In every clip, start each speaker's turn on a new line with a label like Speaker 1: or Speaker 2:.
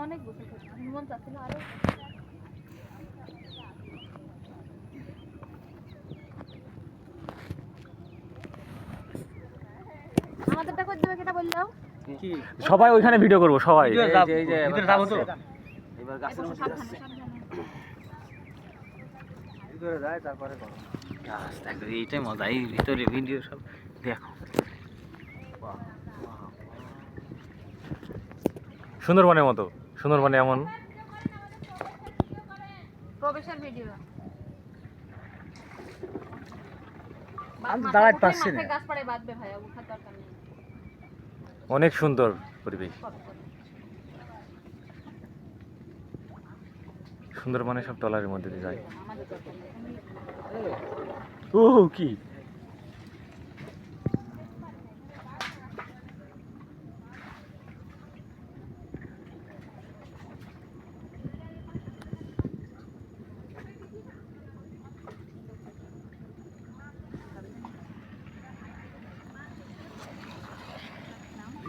Speaker 1: অনেক বছর মন চাচ্ছিল আরো আমাদেরটা করে দেবে কেটা বললাম
Speaker 2: কি সবাই ওইখানে ভিডিও করব সবাই
Speaker 3: এই যে ভিতরে যাব তো
Speaker 2: এবার গাছের মধ্যে যাচ্ছে
Speaker 3: ভিতরে যায় তারপরে করো
Speaker 2: গাছ দেখো এইটাই মজা এই ভিতরে ভিডিও সব দেখো সুন্দরবনের মতো সুন্দরবনে এমন
Speaker 1: প্রবেশের ভিডিও
Speaker 3: আমি দাঁড়াতে পারছি না
Speaker 1: গাছ পড়ে বাঁধবে ভাই উঠার দরকার নেই
Speaker 2: অনেক সুন্দর পরিবেশ সুন্দরবনে সব টলারের মধ্যে দিয়ে যায় ও কি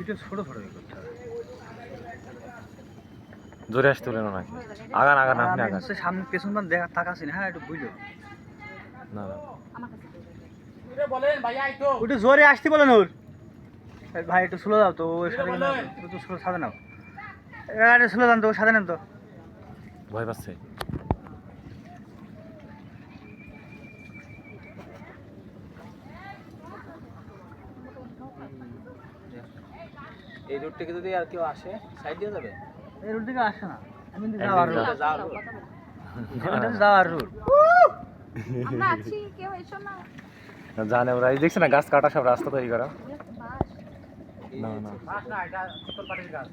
Speaker 3: ভিডিও ছোট ছোট করতে হবে
Speaker 2: জোরে আসতে বলে না নাকি আগান আগান আপনি আগান
Speaker 3: সামনে পেছন বান দেখা তাকাছি না হ্যাঁ একটু বুঝলো
Speaker 2: না না
Speaker 3: একটু জোরে আসতে বলেন ওর ভাই একটু স্লো দাও তো ওর সাথে একটু স্লো সাথে নাও একটু স্লো দাও তো ওর সাথে নেন তো
Speaker 2: ভয় পাচ্ছে
Speaker 3: এই রোড থেকে যদি আর কেউ আসে সাইড দিয়ে যাবে এই রোড থেকে আসে না আমি যাওয়ার রোড যাওয়ার রোড
Speaker 1: আমরা আছি কেউ এসো না
Speaker 2: জানে ওরা এই দেখছে না গাছ কাটা সব রাস্তা তৈরি করা না না
Speaker 3: বাস না এটা শীতল পাটির গাছ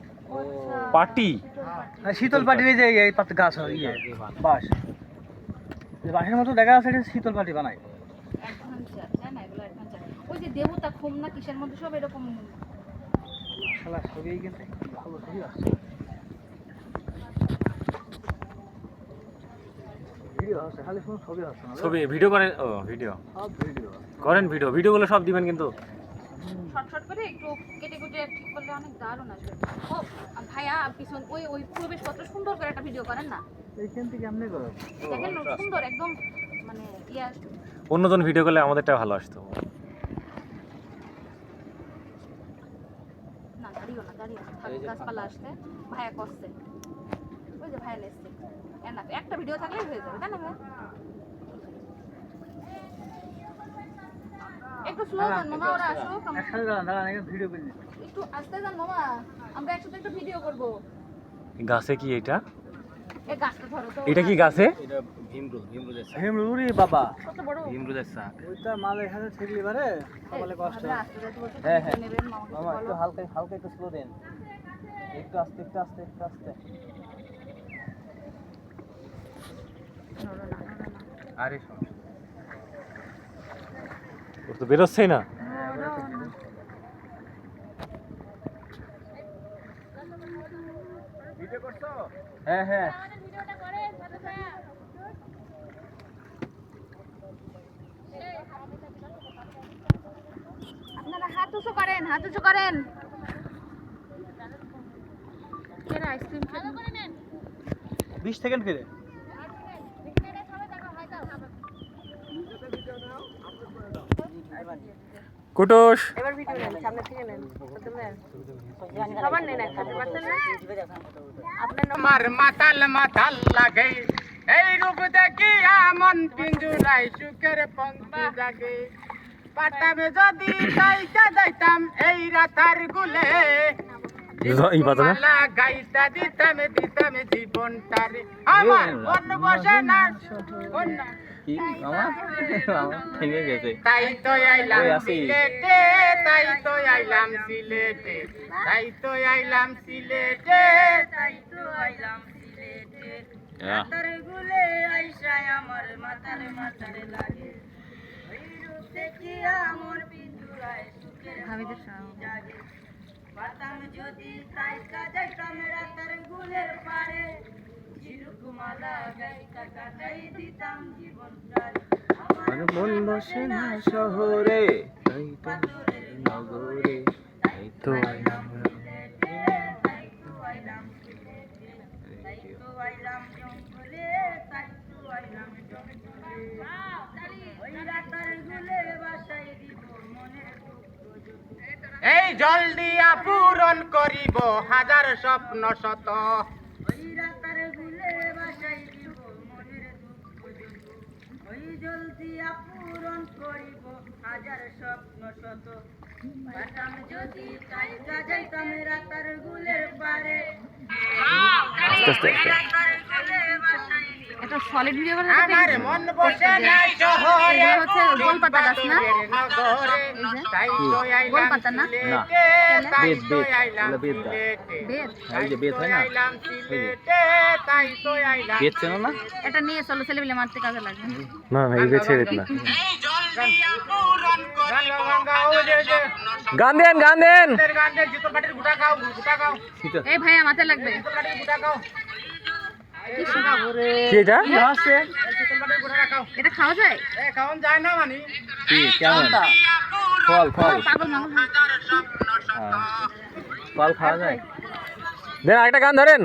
Speaker 2: পাটি
Speaker 3: হ্যাঁ শীতল পাটির এই যে এই পাতা গাছ হয় ইয়ে বাস এই বাসের মতো দেখা আছে এটা শীতল পাটি বানায়
Speaker 1: অ্যাডভেঞ্চার না এগুলো অ্যাডভেঞ্চার ওই যে দেবতা খুম না কিসের মধ্যে সব এরকম
Speaker 3: শালা ছবি কিন্তু ভালো ছবি আসছে ভিডিও আছে খালি শুধু ছবি আসছে না
Speaker 2: ছবি ভিডিও করেন ও ভিডিও
Speaker 3: সব ভিডিও
Speaker 2: করেন ভিডিওগুলো সব দিবেন কিন্তু
Speaker 1: শর্ট শর্ট করে একটু কেটে কুটে ঠিক করলে অনেক দারুণ আসবে ও ভাইয়া পিছন ওই ওই পরিবেশ কত সুন্দর করে একটা ভিডিও করেন না
Speaker 3: এইখান থেকে এমনি করো
Speaker 1: দেখেন সুন্দর একদম মানে ইয়া
Speaker 2: অন্যজন ভিডিও করলে আমাদেরটা ভালো আসতো
Speaker 1: না দাঁড়িও না গাছপালা আসছে ভাইয়া করছে ওই যে ভাইয়া নেসছে একটা ভিডিও থাকলেই হয়ে যাবে তাই না ভাই একটু স্লো যান মামা ওরা আসো
Speaker 3: একসাথে দাঁড়ান ভিডিও করে
Speaker 1: একটু আস্তে যান মামা আমরা একসাথে একটা ভিডিও করব
Speaker 2: গাছে কি এটা
Speaker 1: এই গাছটা ধরো তো
Speaker 2: এটা কি গাছে
Speaker 3: এটা ভীমরুল বাবা
Speaker 1: কত বড়
Speaker 2: ভীমরুলের শাক
Speaker 3: ওইটা মাল এখানে ঠেকলি পারে বলে কষ্ট
Speaker 1: আস্তে যাইতে বলছো
Speaker 3: হ্যাঁ, হ্যাঁ।
Speaker 1: নেবেন মামা
Speaker 3: মামা একটু হালকা হালকা একটু স্লো দেন একটু আস্তে একটু আস্তে একটু আস্তে আরে
Speaker 2: ওর তো বেরোচ্ছেই না
Speaker 3: ভিডিও করছো হ্যাঁ হ্যাঁ
Speaker 1: আপনারা হাত উঁচু করেন হাত উঁচু করেন কেরা আইসক্রিম খেতে
Speaker 3: 20 সেকেন্ড ফিরে
Speaker 2: কুটুস
Speaker 1: এবার ভিডিও নেন সামনে থেকে নেন সবার নেন একসাথে পারছেন না আপনার
Speaker 4: আমার মাতাল মাতাল লাগে এই রূপ দেখিয়া মন পিঞ্জুরাই সুখের পঙ্ক্তি জাগে পাটামে যদি গাইতা যাইতাম এই রাতার গুলে
Speaker 2: এই পাতা না
Speaker 4: মালা গাইতা দিতাম জীবনটারে আমার মন বসে না কন্যা
Speaker 3: কি মামা মামা ভেঙে গেছে
Speaker 4: তাই তো আইলাম
Speaker 3: ওই আছি।
Speaker 4: সিলেটে তাই তো আইলাম সিলেটে তাই তো আইলাম সিলেটে তাই তো আইলাম সিলেটে মাথার গুলে আইসায় আমার মাথার মাথারে লাগে ওই রূপ দেখিয়া আমার পিঞ্জুরায় সুখের
Speaker 1: ভাবিদের
Speaker 4: জাগে পাতাম যদি তাইকা যাইতাম রাতার গুলের পারে ঝিনুকমালা গাইতা কাটাই দিতাম জীবনটারে
Speaker 3: আমার মন বসে না শহরে তাই তো নগরে তাই তো
Speaker 4: তাই তো আইলাম সিলেটে আইলাম জঙ্গলে তাই তো আইলাম জঙ্গলে ওই রাতার গুলে বাসাই দিব মনের দুঃখ যত এই জল দিয়া পূরণ করিব হাজার স্বপ্ন শত ওই রাতার গুলে বাসাই দিব মনের দুঃখ যত ওই জল দিয়া পূরণ করিব হাজার স্বপ্ন শত পাতাম যদি তাই যাইতাম রাতার গুলের পারে
Speaker 2: আস্তে আস্তে আস্তে।
Speaker 1: একটা সলিড ভিডিও করে
Speaker 4: আমার মন বসে নাই শহরে
Speaker 1: এটা হচ্ছে গোলপাতা গাছ না?
Speaker 4: নগরে তাই তো আইলাম
Speaker 1: গোলপাতা না?
Speaker 2: না।
Speaker 4: সিলেটে, তাই
Speaker 2: বেত,
Speaker 4: তো
Speaker 2: বেত।
Speaker 4: আইলাম
Speaker 2: এগুলো বেত গাছ।
Speaker 4: সিলেটে,
Speaker 1: বেত
Speaker 2: এই যে বেত হয় না,
Speaker 4: আইলাম সিলেটে, তাই তো আইলাম
Speaker 2: বেত চেনো না?
Speaker 1: এটা নিয়ে চলো ছেলেপিলে মারতে কাজে লাগবে
Speaker 2: না না এই বেত ছেড়ে দিত না।
Speaker 4: গঙ্গা ও যে যে
Speaker 2: গান দেন গান দেন।
Speaker 4: তোদের গানে জিতর পাটির গুটা খাও গুটা খাও
Speaker 1: এই ভাইয়া মাথায় লাগবে
Speaker 4: জিতর পাটির গুটা খাও
Speaker 1: কি শোনাবো রে?
Speaker 2: কি এটা?
Speaker 3: কি হচ্ছে
Speaker 4: জিতর পাটির গুটা খাও
Speaker 1: এটা খাওয়া যায়?
Speaker 4: এ খাওন যায় না মানে
Speaker 2: কি কেমন? ফল ফল
Speaker 1: পাগল মাগল
Speaker 2: ফল খাওয়া যায়। দেন আরেকটা গান ধরেন।